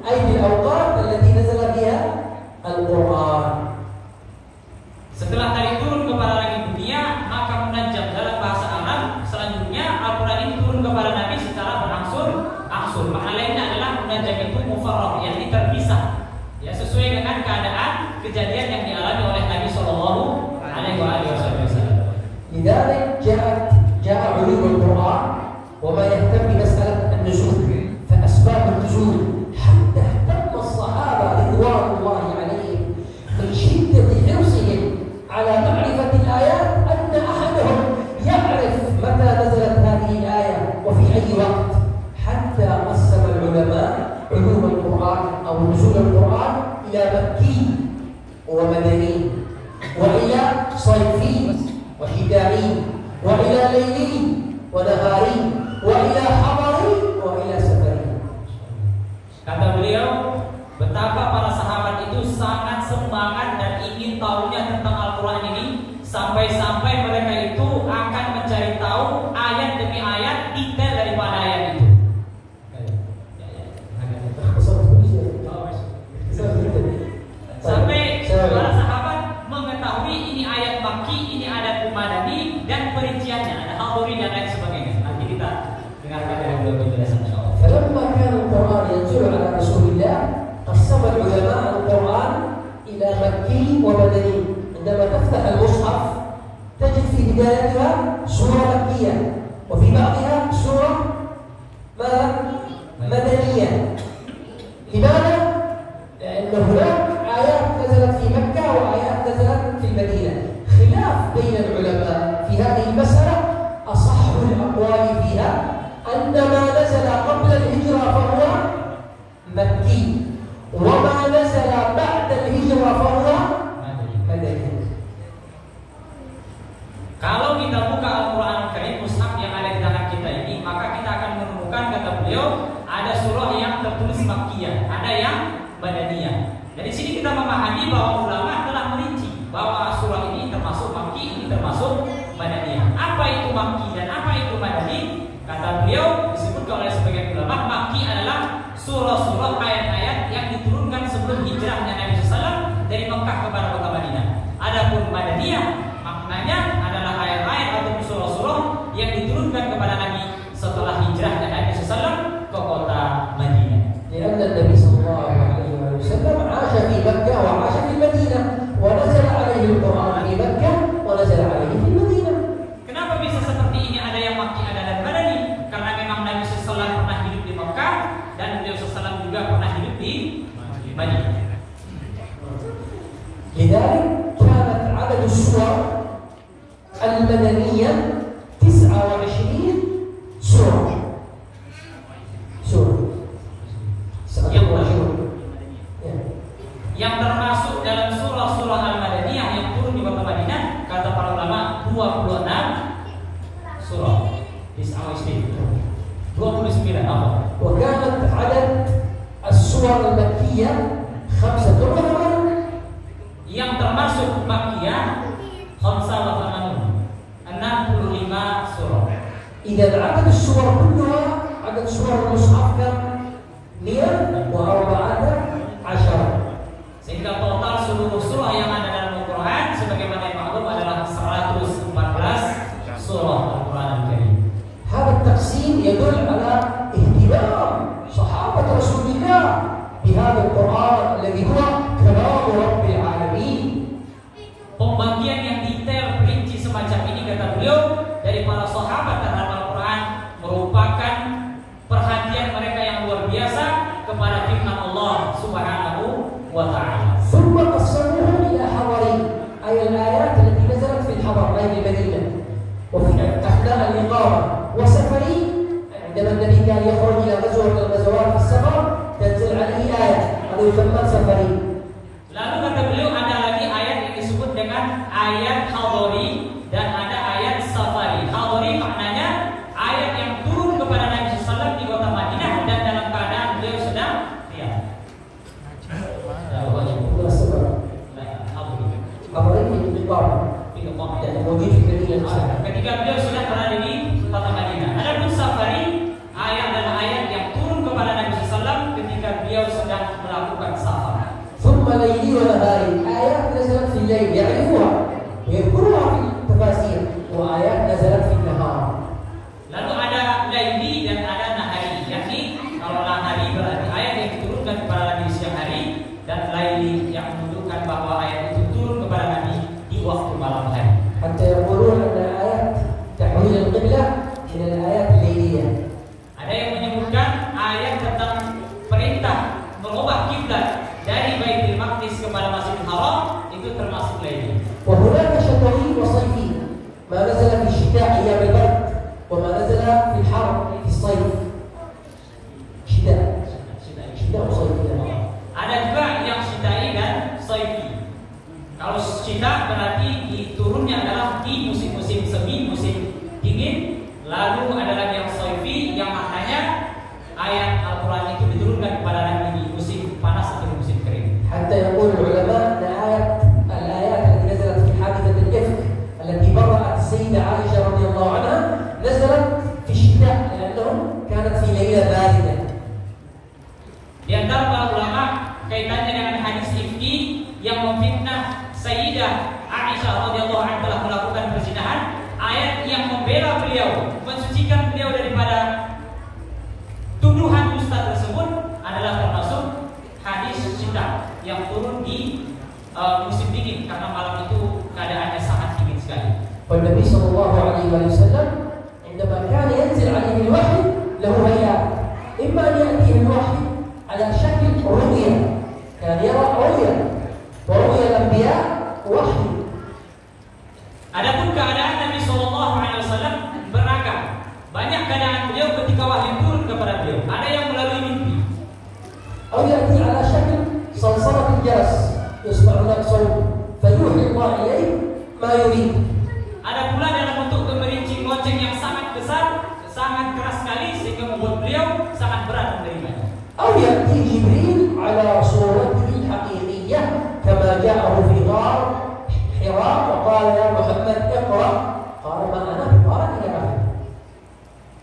أي بالأوقات التي نزل فيها القرآن. Setelah tadi turun kepada langit dunia, maka munajjam dalam bahasa Arab selanjutnya Al-Quran ini turun kepada Nabi secara berangsur-angsur. Makna lainnya adalah munajjam itu mufarraq, yakni terpisah, ya sesuai dengan keadaan kejadian yang dialami oleh Nabi Sallallahu Alaihi Wasallam. لذلك جاء علوم القرآن وما يهتم بمسألة النزول، فأسباب النزول حتى اهتم الصحابة رضوان الله عليهم من شدة حرصهم على معرفة الآيات أن أحدهم يعرف متى نزلت هذه الآية وفي أي وقت، حتى قسم العلماء علوم القرآن أو نزول القرآن إلى مكي ومدني، وإلى صيفي وشتائي، وإلى ليلي ونهاري، وإلى حضري وإلى سفري. Kata beliau, betapa para sahabat itu sangat semangat dan ingin tahunya tentang Al-Quran ini, sampai-sampai mereka itu akan mencari tahu ayat demi ayat detail daripada ayat itu. Sampai para sahabat mengetahui ini ayat Makki, ini ayat Madani, dan perinciannya ada Haduri dan lain sebagainya. Nanti kita dengarkan dari beliau penjelasan insyaallah. فلما كان القرآن ينزل على رسول الله قسم العلماء القرآن إلى مكي ومدني. عندما تفتح المصحف تجد في بدايتها سورة مكية وفي بعضها سورة مدنية. لماذا؟ لأن هناك آيات نزلت في مكة وآيات نزلت في المدينة. خلاف بين العلماء في هذه المسألة. أصح الأقوال فيها أن ما نزل قبل الهجرة فهو مكي، وما نزل بعد الهجرة فهو مدني. Kalau kita buka Al-Quran Karim Mushaf yang ada di tangan kita ini, maka kita akan menemukan, kata beliau, ada surah yang tertulis Makkiyah, ada yang Madaniyah. Dari sini kita memahami bahwa ulama telah merinci bahwa surah ini termasuk Makki, ini termasuk Madaniyah. Apa itu Makki dan apa itu Madani? Kata beliau, disebutkan oleh sebagian ulama, Makki adalah surah-surah ayat-ayat yang diturunkan sebelum hijrahnya Nabi SAW dari Mekah kepada kota Madinah. Adapun Madaniyah maknanya adalah ayat-ayat atau surah-surah yang diturunkan kepada Nabi setelah hijrahnya Nabi SAW ke kota Madinah. لأن النبي صلى الله عليه وسلم عاش في مكة وعاش في المدينة ونزل عليه القرآن في مكة ونزل عليه في المدينة. Kenapa bisa seperti ini? Ada yang Makki, ada dan Madani? Karena memang Nabi SAW pernah hidup di Mekah dan beliau SAW juga pernah hidup di Madinah. لذلك كانت عدد السور المدنية 29 سورة. Yang termasuk dalam surah-surah Al-Madaniyah yang turun di kota Madinah, kata para ulama 26 surah. 29 apa? وكانت عدد السور المكية 85. Yang termasuk Makkiyah 65 surah. إذا عدد السور كلها عدد سور المصحف كم؟ 114. Sehingga total seluruh surah yang ada dalam Al-Quran sebagaimana yang maklum adalah 114 surah Al-Quran Al-Karim. هذا التقسيم يدل على اهتمام صحابة رسول الله بهذا القرآن الذي هو كلام رب العالمين. Pembagian yang detail perinci semacam ini, kata beliau, dari para sahabat terhadap Al-Quran merupakan perhatian mereka yang luar biasa kepada firman Allah Subhanahu wa ta'ala. ثم قسموه إلى حضرين، أي الآيات التي نزلت في الحضرين المدينة وفي أثناء الإقامة، وسفري عندما النبي كان يخرج إلى غزوة من الغزوات في السفر تنزل عليه آية، هذا يسمى سفري. Lalu kata beliau ada lagi ayat yang disebut dengan ayat hadari dan ada ayat safari. Hadari maknanya ayat yang turun kepada Nabi SAW di kota Madinah dan dalam keadaan beliau sedang ketika beliau sudah berada di kota Madinah. Adapun safari ayat adalah ayat yang turun kepada Nabi SAW ketika beliau sedang melakukan safar. ثم ليلي ونهاري، آيات نزلت في الليل يعرفها ويذكرها في التفاسير، وآيات نزلت في النهار. Lalu ada laili dan ada nahari, yakni kalau nahari berarti ayat yang diturunkan kepada Nabi di siang hari, dan laili yang menunjukkan bahwa ayat itu turun kepada Nabi di waktu malam hari. حتى يقولون أن آيات تحويل القبلة من الآيات الليلية. Ada yang menyebutkan ayat tentang perintah mengubah kiblat dari Baitul Maqdis kepada Masjidil Haram itu termasuk laili. وهناك شتوي وصيفي، ما نزل في الشتاء أيام البرد وما نزل في الحر في الصيف. شتاء وصيف. Ada juga yang syita'i dan saifi. Kalau syita berarti turunnya adalah di musim-musim semi, musim dingin. Lalu ada lagi yang saifi yang maknanya ayat Al-Quran itu diturunkan kepada Nabi di musim panas atau musim kering. حتى يقول العلماء أن الآيات التي نزلت في حادثة الإفك التي برأت السيدة عائشة رضي الله عنها نزلت في الشتاء لأنه كانت في ليلة باردة. Di antara para ulama kaitannya dengan hadis ifki yang memfitnah Sayyidah Aisyah radhiyallahu anha telah melakukan perzinahan, ayat yang membela beliau, mensucikan beliau daripada tuduhan dusta tersebut adalah termasuk hadis syita yang turun di musim dingin karena malam itu keadaannya sangat dingin sekali. والنبي صلى الله عليه وسلم عندما كان ينزل عليه الوحي له هيئات، إما أن يأتيه الوحي على شكل رؤيا، كان يرى رؤيا ورؤيا الأنبياء وحي. Adapun keadaan Nabi Shallallahu Alaihi Wasallam beragam. Banyak keadaan beliau ketika wahyu turun kepada beliau. Ada yang melalui mimpi. أو يأتي على شكل صلصلة الجرس يسمع هناك صوت فيوحي الله إليه ما يريد. Ada pula dalam bentuk gemerincing lonceng yang sangat besar, sangat keras sekali sehingga membuat beliau sangat berat menerimanya. أو يأتي جبريل على صورته الحقيقية كما جاءه في غار حراء وقال يا محمد اقرأ قال ما أنا بقارئ إلا أحد.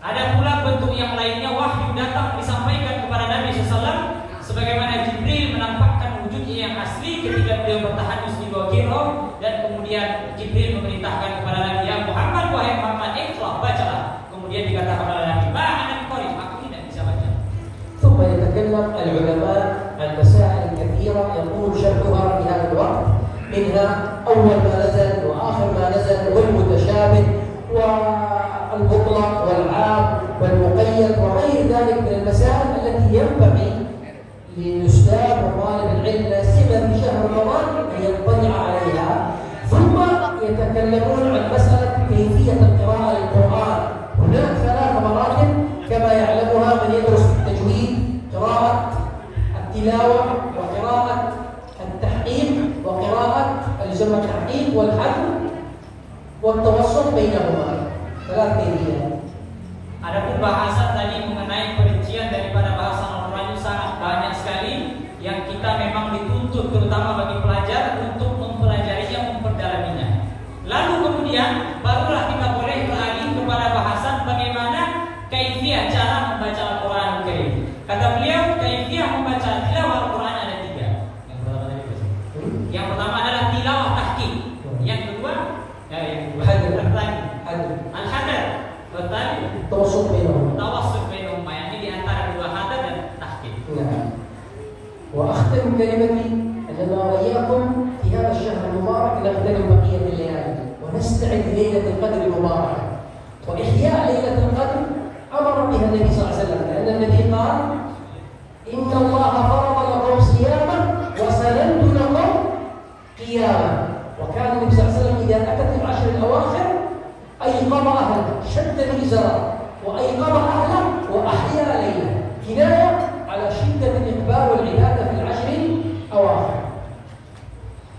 Ada pula bentuk yang lainnya, wahyu datang disampaikan kepada Nabi SAW sebagaimana Jibril menampakkan wujudnya yang asli ketika beliau bertahanus di Gua Hira, dan kemudian Jibril memerintahkan kepada Nabi, ya Muhammad, wahai Muhammad, iqra, bacalah. Kemudian dikatakan kepada Nabi, ma ana biqari, aku tidak bisa baca. ثم يتكلم العلماء عن مسائل كثيرة يقول شرحها في هذا الوقت، منها أول ما نزل وآخر ما نزل والمتشابه والمطلق والعام والمقيد وغير ذلك من المسائل التي ينبغي للأستاذ وطالب العلم لا سيما في شهر رمضان أن يطلع عليها. ثم يتكلمون عن مسألة كيفية القراءة للقرآن. هناك 3 مراتب كما يعلمها من يدرس التجويد: قراءة التلاوة وقراءة التحقيق وقراءة الجمع التحقيق والحذف والتوسط بينهما. 3 كيفيات. Adapun bahasan tadi mengenai perincian daripada bahasa Al-Quran sangat banyak sekali yang kita memang dituntut terutama bagi pelajar untuk mempelajarinya, memperdalaminya. Lalu kemudian barulah kita boleh beralih kepada bahasan bagaimana kaifiyah cara membaca Al-Quran Karim. Kata beliau, kaifiyah membaca tilawah Al-Quran ada 3. Yang pertama adalah tilawah tahqiq. Yang kedua, al-hadar. التوسط بينهما. Tawassut bainahuma, yakni di antara dua hadar dan tahqiq. نعم. وأختم كلمتي أننا وإياكم في هذا الشهر المبارك نغتنم بقية الليالي ونستعد لليلة القدر المباركة. وإحياء ليلة القدر أمر بها النبي صلى الله عليه وسلم، لأن النبي قال: إن الله فرض لكم صياما وسننت لكم قياما. وكان النبي صلى الله عليه وسلم إذا أتت العشر الأواخر أيقظ أهله، شد المئزر وأيقظ أهله وأحيا ليله، كناية على شدة الإقبال والعبادة في العشر الأواخر.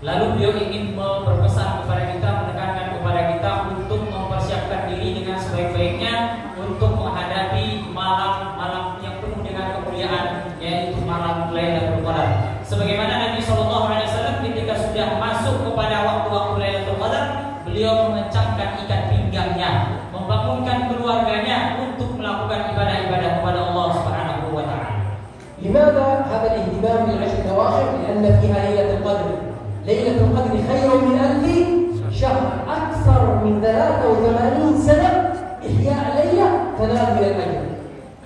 Lalu beliau ingin berpesan kepada kita, menekankan kepada kita untuk mempersiapkan diri dengan sebaik-baiknya untuk menghadapi malam-malam yang penuh dengan kemuliaan, yaitu malam Lailatul Qadar. Sebagaimana Nabi SAW ketika sudah masuk kepada waktu-waktu Lailatul Qadar, beliau mengencangkan ikat pinggangnya, membangunkan keluarganya untuk melakukan ibadah-ibadah kepada Allah Subhanahu wa taala. لماذا هذا الاهتمام بالعشر الأواخر؟ لأن فيها ليلة القدر. ليلة القدر خير من 1000 شهر، أكثر من 83 سنة إحياء ليلة تنال من الأجر.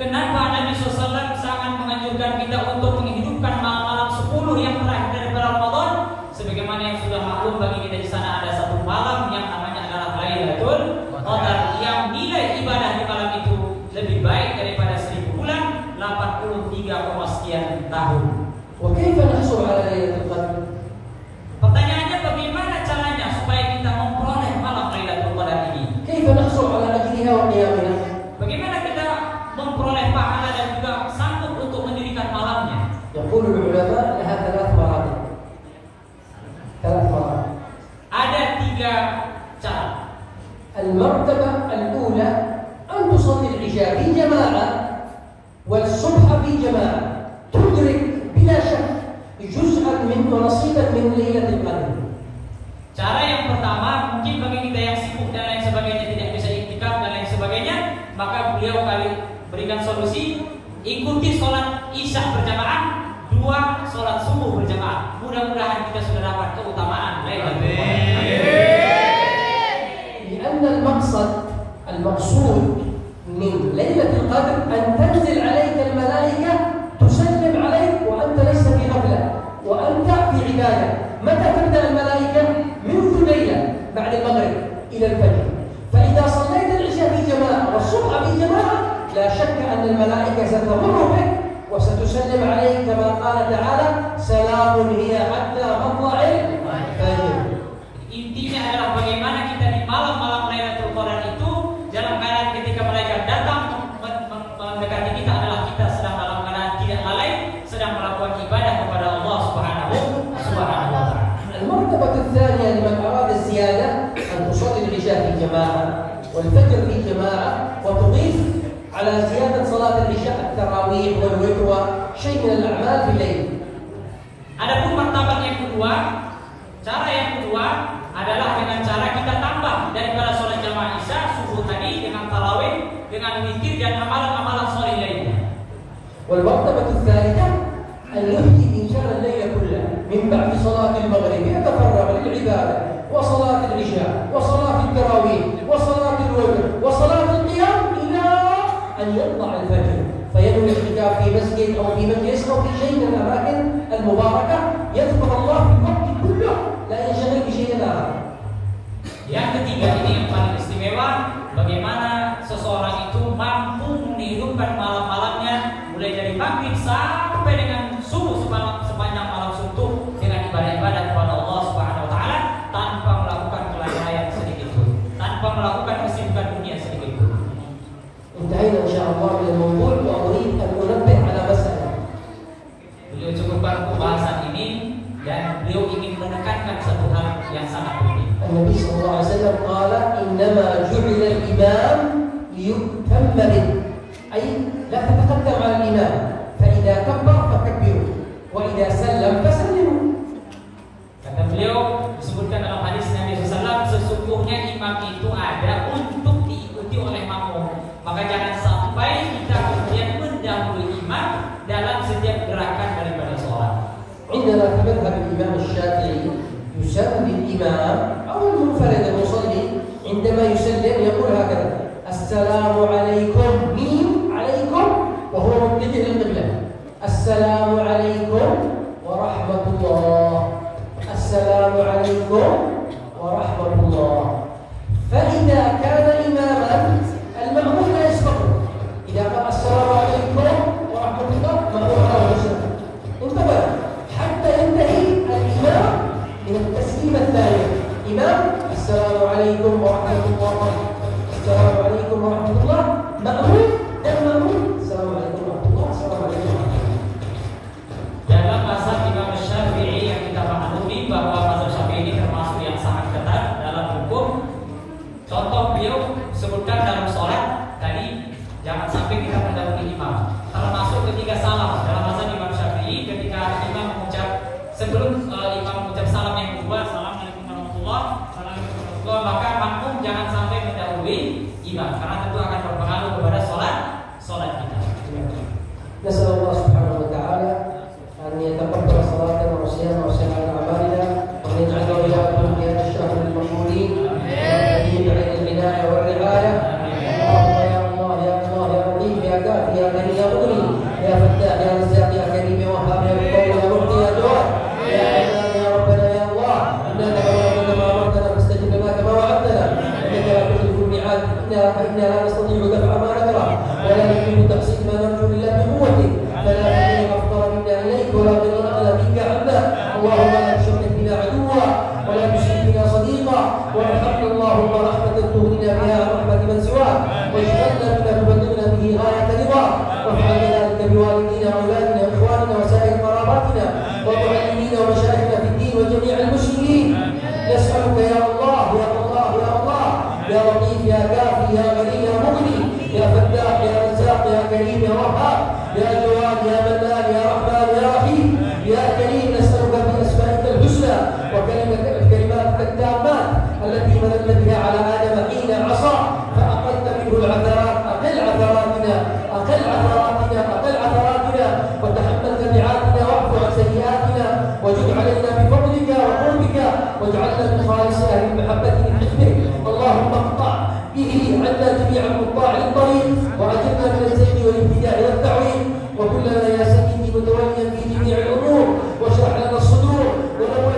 Kenapa Nabi SAW sangat menganjurkan kita untuk menghidupkan malam-malam 10 yang terakhir dari Ramadan? Sebagaimana yang sudah maklum bagi kita di sana, ada satu malam yang namanya adalah Lailatul Qadar, yang nilai ibadah di malam itu lebih baik daripada 1000 bulan, 83, sekian tahun. وكيف نحصل على ليلة القدر؟ Pertanyaannya, bagaimana caranya supaya kita memperoleh malam Lailatul Qadar ini? كيف نحصل على أجرها وقيامها؟ Bagaimana kita memperoleh pahala dan juga sanggup untuk mendirikan malamnya? يقول العلماء لها 3 مراتب. 3 مراتب. Ada 3 cara. المرتبة الأولى أن تصلي العشاء في جماعة والصبح في جماعة، تدرك بلا شك جزءا من ونصيبا من ليلة القدر. Cara yang pertama, mungkin bagi kita yang sibuk dan lain sebagainya, tidak bisa iktikaf dan lain sebagainya, maka beliau berikan solusi: ikuti sholat isya berjamaah, 2 sholat subuh berjamaah. Mudah-mudahan kita sudah dapat keutamaan Lailatul Qadar. لأن المقصود من ليلة القدر أن تنزل عليك الملائكة تسلم عليك وأنت ليس في غفلة وأنت في عبادة. العبادة متى تبدأ الملائكة؟ منذ ليلة بعد المغرب إلى الفجر. فإذا صليت العشاء في جماعة والصبح في جماعة لا شك أن الملائكة ستمر بك وستسلم عليك كما قال تعالى سلام هي حتى مطلع الفجر. Intinya adalah bagaimana kita di malam-malam Lailatul Qadar itu dalam keadaan ketika malaikat datang mendekati kita adalah kita sedang dalam keadaan tidak lalai, sedang melakukan ibadah kepada Allah Subhanahu wa Ta'ala. المرتبة الثانية لمن أراد الزيادة أن تصلي العشاء في جماعة والفجر في جماعة وتضيف على زيادة صلاة العشاء التراويح والوتر وشيء من الأعمال في الليل. Adapun martabat yang kedua, cara yang kedua adalah dengan cara kita tambah daripada sholat jamaah isya subuh tadi dengan tarawih, dengan witir dan amalan-amalan soleh lainnya. والمرتبة الثالثة أن يحيي إنشاء الليل كله من بعد صلاة المغرب يتفرغ للعبادة وصلاة العشاء وصلاة التراويح وصلاة الوتر وصلاة القيام إلى أن يطلع الفجر فينوي الاعتكاف في مسجد أو في مجلس أو في شيء من الأماكن المباركة يذكر الله في الوقت كله لا ينشغل بشيء آخر. Yang ketiga ini yang paling istimewa, bagaimana seseorang itu mampu menghidupkan malam-malamnya mulai dari maghrib sampai dengan subuh sepanjang malam suntuk dengan ibadah-ibadah kepada Allah Subhanahu wa Ta'ala tanpa melakukan kelalaian sedikit pun, tanpa melakukan kesibukan dunia sedikit pun. انتهينا إن شاء الله من الموضوع وأريد أن أنبه على مسألة. Beliau cukupkan pembahasan ini dan beliau ingin menekankan satu hal yang sangat penting. النبي صلى الله عليه وسلم قال إنما جعل الإمام ليؤتم به أي لا تتقدم على الإمام فإذا كبر فكبروا وإذا سلم فسلموا. Kata beliau disebutkan dalam hadis Nabi SAW, sesungguhnya imam itu ada untuk diikuti oleh makmum, maka jangan sampai kita kemudian mendahului imam dalam setiap gerakan daripada sholat. عندنا في مذهب الإمام الشافعي يسمي الإمام أو المنفرد المصلي عندما يسلم يقول هكذا السلام عليكم ميم عليكم وهو متجه للقبلة السلام عليكم ورحمة الله السلام عليكم ورحمة الله. فإذا كان إماما المأموم لا يسبقه إذا قال السلام عليكم ورحمة الله مأموم له يسبقه انتبه حتى ينتهي الإمام من التسليم الثاني. إمام السلام عليكم ورحمة الله السلام عليكم ورحمة الله مأمون المأمون السلام عليكم ورحمة الله السلام عليكم ورحمة الله. Dalam mazhab Imam Syafi'i yang kita maklumi bahwa mazhab Syafi'i ini termasuk yang sangat ketat dalam hukum. Contoh beliau sebutkan dalam sholat tadi jangan sampai kita mendahului imam. Termasuk ketika salam dalam mazhab Imam Syafi'i ketika imam mengucap sebelum imam mengucap salam yang kedua, Assalamualaikum warahmatullahi wabarakatuh, maka makmum jangan sampai mendahului imam karena tentu akan berpengaruh kepada sholat kita. نسأل الله سبحانه وتعالى أن يتقبل صلاتنا وصيامنا وسائر أعمالنا وأن يجعلنا وإياكم في هذا الشهر المقبولين وأن بعين العناية والرعاية. اللهم يا الله يا الله يا لطيف يا كافي يا غني يا مغني يا فتاح يا رزاق يا كريم يا وهاب يا مقوي يا معطي يا جواد يا حنان يا ربنا يا الله إنك وعدتنا ما أمرتنا فاستجب لنا كما وعدتنا إنك لا تخلف الميعاد فإنا لا نستطيع دفع ما نكره ولا نملك تحصيل ما نرجو إلا بقوتك فلا تهدي أفضل منا إليك ولا تغنى منك عنا. اللهم لا تشرك بنا عدوا ولا تشرك بنا صديقا وارحمنا اللهم رحمة تغنينا بها عن رحمة من سواك واجعلنا بما تبلغنا به غاية رضا وافعل ذلك بوالدينا وأولادنا وإخواننا وسائر قراباتنا ومعلمينا ومشايخنا في الدين وجميع المسلمين. نسألك يا الله يا الله يا الله يا لطيف يا كافي يا غني يا مغني يا فتاح يا رزاق يا كريم يا وهاب يا جواد يا منان يا رحمن يا رحيم يا كريم نسألك بأسمائك الحسنى وكلماتك التامات التي مننت بها على آدم حين عصى فأقلت منه العثرات أقل عثراتنا وتحملت بعاتنا واعف عن سيئاتنا وجد علينا بفضلك وقربك واجعلنا من خالص أهل المحبة من حزبك. اللهم اقطع به عنا جميع القطاع للطريق وأجرنا من الزيغ والابتداع والتعويل وكلنا يا سيدي متوليا في جميع الأمور واشرح لنا الصدور ونور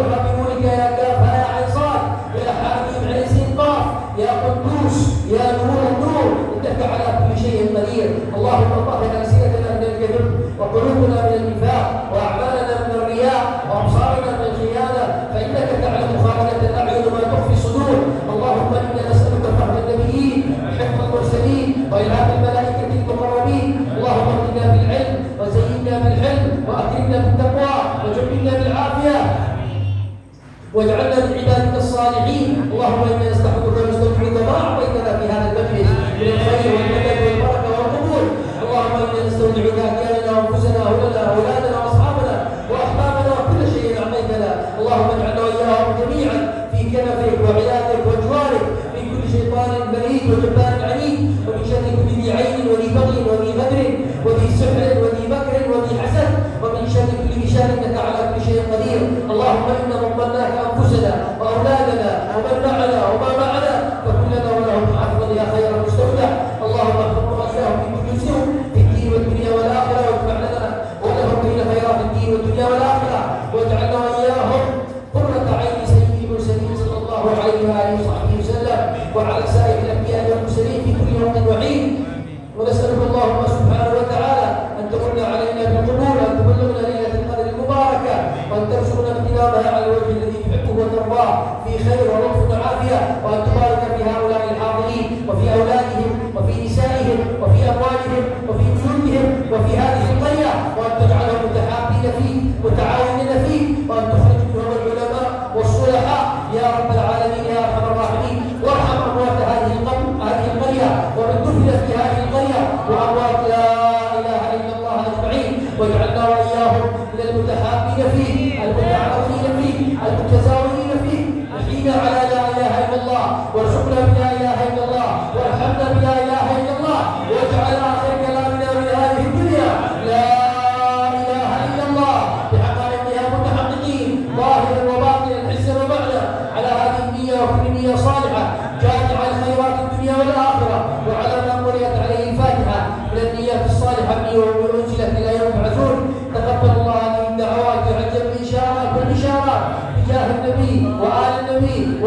اللهم اجعلنا وإياهم جميعا في كنفك وعيادك وجوارك من كل شيطان بريد وجبار عنيد، ومن شر كل ذي عين وذي بغي وذي غدر وذي سحر وذي مكر وذي حسد، ومن شر كل شر إنك على كل شيء قدير. اللهم إنا ظلمناك أنفسنا وأولادنا ومن معنا وما معنا فكلنا ولهم حافظا يا خير المستودع. اللهم احفظنا وإياهم في كل سوء في الدين والدنيا والآخرة، واجمع لنا ولهم بين خيرات الدين والدنيا والآخرة، واجعلنا وإياهم قرة عين سيد المرسلين صلى الله عليه وآله وصحبه وسلم، وعلى سائر الأنبياء والمرسلين في كل وقت وحين. ونسألك اللهم سبحانه وتعالى أن تمن علينا بالقبول، وأن تبلغنا ليلة القدر المباركة، وأن ترزقنا اغتنامها على الوجه الذي تحبه وترضاه في خير ولطف وعافية، وأن تبارك في هؤلاء الحاضرين وفي أولادهم وفي نسائهم وفي أموالهم وفي بيوتهم وفي هذه القرية، وأن تجعلهم متحابين فيه متعاونين فيه، وأن تخرج منهم العلماء والصلحاء يا رب العالمين يا أرحم الراحمين. وارحم أموات هذه القرية ومن دفن في هذه القرية وأموات لا إله إلا الله أجمعين، واجعلنا وإياهم من المتحابين فيه المتعاونين فيه المتزاورين فيه، نحينا على لا إله إلا الله، وارزقنا بلا إله إلا الله، وارحمنا بلا إله إلا الله، واجعل آخر كلامنا من هذه الدنيا لا إله إلا الله بحقائقها متحققين ظاهرا وباطنا حسا ومعنى على هذه النية وكل نية صالحة جامع الخيرات الدنيا والآخرة، وعلى ما قرئت عليه الفاتحة من النيات الصالحة وأنزلت إلى يوم يبعثون. تقبل الله هذه الدعوات وعجب الإشارات والبشارات بجاه النبي وآل النبي